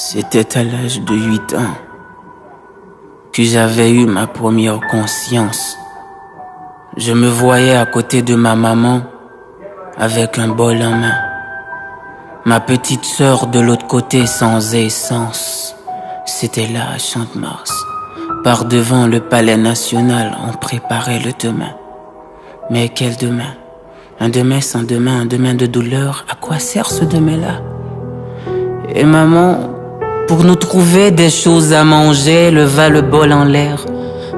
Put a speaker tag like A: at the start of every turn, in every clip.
A: C'était à l'âge de 8 ans que j'avais eu ma première conscience. Je me voyais à côté de ma maman avec un bol en main. Ma petite sœur de l'autre côté sans essence. C'était là à Champ-de-Mars. Par devant le palais national, on préparait le demain. Mais quel demain? Un demain sans demain, un demain de douleur. À quoi sert ce demain-là? Et maman, pour nous trouver des choses à manger, leva le bol en l'air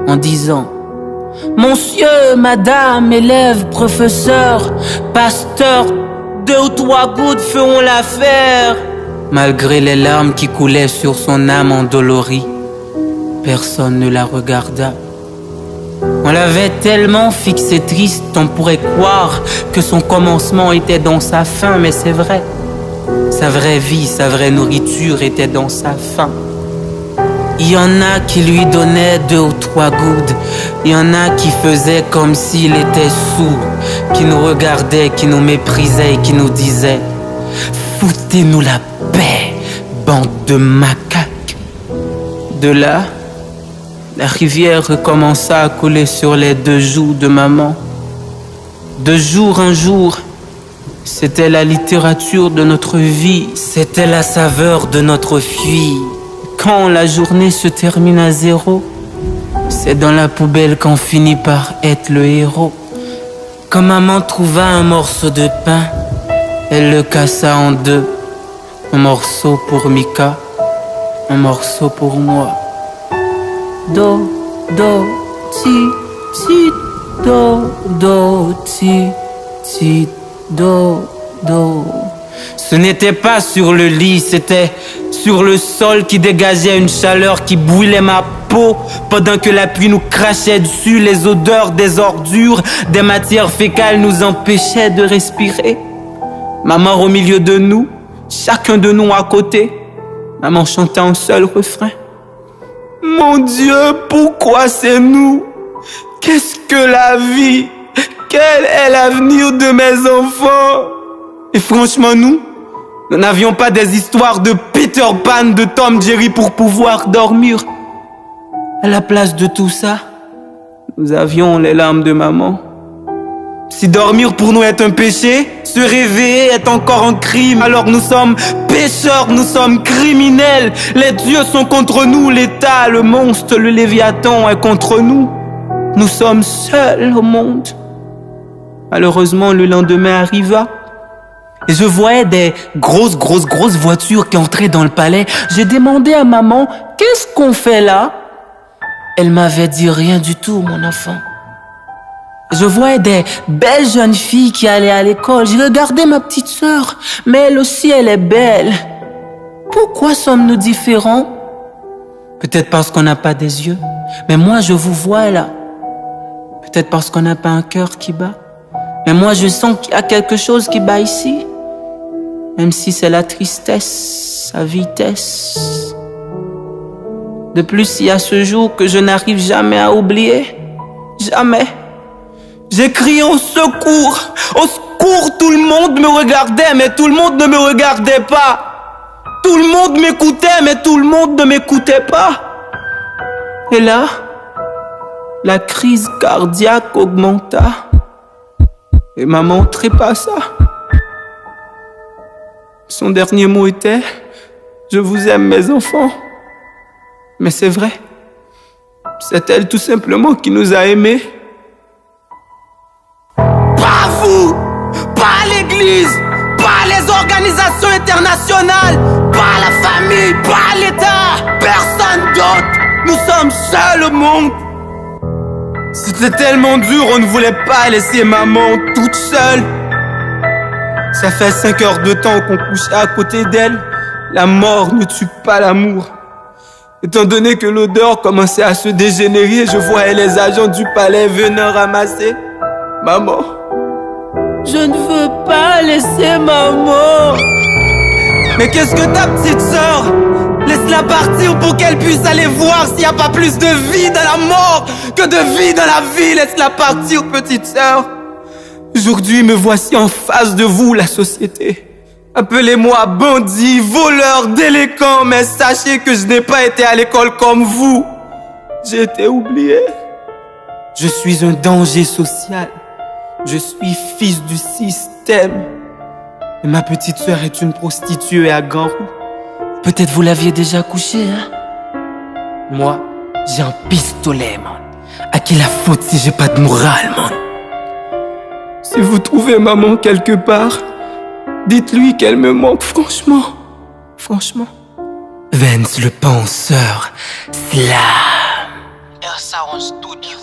A: en disant: Monsieur, madame, élève, professeur, pasteur, 2 ou 3 gouttes feront l'affaire. Malgré les larmes qui coulaient sur son âme endolorie, personne ne la regarda. On l'avait tellement fixé triste, on pourrait croire que son commencement était dans sa fin, mais c'est vrai. Sa vraie vie, sa vraie nourriture était dans sa faim. Il y en a qui lui donnaient 2 ou 3 gouttes. Il y en a qui faisaient comme s'il était sourd, qui nous regardaient, qui nous méprisaient et qui nous disaient: foutez-nous la paix, bande de macaques. De là, la rivière recommença à couler sur les 2 joues de maman. De jour en jour, c'était la littérature de notre vie, c'était la saveur de notre fille. Quand la journée se termine à 0, c'est dans la poubelle qu'on finit par être le héros. Quand maman trouva un morceau de pain, elle le cassa en 2. Un morceau pour Mika, un morceau pour moi. Do, do, ti, ti, do, ti, ti, do. Ce n'était pas sur le lit, c'était sur le sol qui dégageait une chaleur qui brûlait ma peau pendant que la pluie nous crachait dessus. Les odeurs des ordures, des matières fécales nous empêchaient de respirer. Maman au milieu de nous, chacun de nous à côté. Maman chantait un seul refrain: mon Dieu, pourquoi c'est nous? Qu'est-ce que la vie? Quel est l'avenir de mes enfants? Et franchement, nous n'avions pas des histoires de Peter Pan, de Tom Jerry pour pouvoir dormir. À la place de tout ça, nous avions les larmes de maman. Si dormir pour nous est un péché, se réveiller est encore un crime. Alors nous sommes pécheurs, nous sommes criminels. Les dieux sont contre nous, l'État, le monstre, le Léviathan est contre nous. Nous sommes seuls au monde. Malheureusement, le lendemain arriva. Et je voyais des grosses voitures qui entraient dans le palais. J'ai demandé à maman: qu'est-ce qu'on fait là? Elle m'avait dit: rien du tout, mon enfant. Je voyais des belles jeunes filles qui allaient à l'école. J'ai regardé ma petite sœur, mais elle aussi, elle est belle. Pourquoi sommes-nous différents? Peut-être parce qu'on n'a pas des yeux. Mais moi, je vous vois là. Peut-être parce qu'on n'a pas un cœur qui bat. Mais moi, je sens qu'il y a quelque chose qui bat ici. Même si c'est la tristesse, sa vitesse. De plus, il y a ce jour que je n'arrive jamais à oublier. Jamais. J'ai crié au secours. Au secours, tout le monde me regardait, mais tout le monde ne me regardait pas. Tout le monde m'écoutait, mais tout le monde ne m'écoutait pas. Et là, la crise cardiaque augmenta. Et maman trépassa. Son dernier mot était: je vous aime, mes enfants. Mais c'est vrai. C'est elle tout simplement qui nous a aimés. Pas vous, pas l'église, pas les organisations internationales, pas la famille, pas l'État, personne d'autre. Nous sommes seuls au monde. C'était tellement dur, on ne voulait pas laisser maman toute seule. Ça fait 5 heures de temps qu'on couchait à côté d'elle. La mort ne tue pas l'amour. Étant donné que l'odeur commençait à se dégénérer, je voyais les agents du palais venir ramasser maman. Je ne veux pas laisser maman. Mais qu'est-ce que ta petite sœur? Laisse-la partir pour qu'elle puisse aller voir s'il n'y a pas plus de vie dans la mort que de vie dans la vie. Laisse-la partir, petite sœur. Aujourd'hui, me voici en face de vous, la société.
B: Appelez-moi bandit, voleur, délinquant, mais sachez que je n'ai pas été à l'école comme vous. J'ai été oublié. Je suis un danger social. Je suis fils du système. Et ma petite sœur est une prostituée à grands roues.
A: Peut-être vous l'aviez déjà couché, hein?
B: Moi, j'ai un pistolet, man. À qui la faute si j'ai pas de morale, man? Si vous trouvez maman quelque part, dites-lui qu'elle me manque, franchement. Franchement.
A: Vance le penseur, Slam.
C: Ersaron Studio.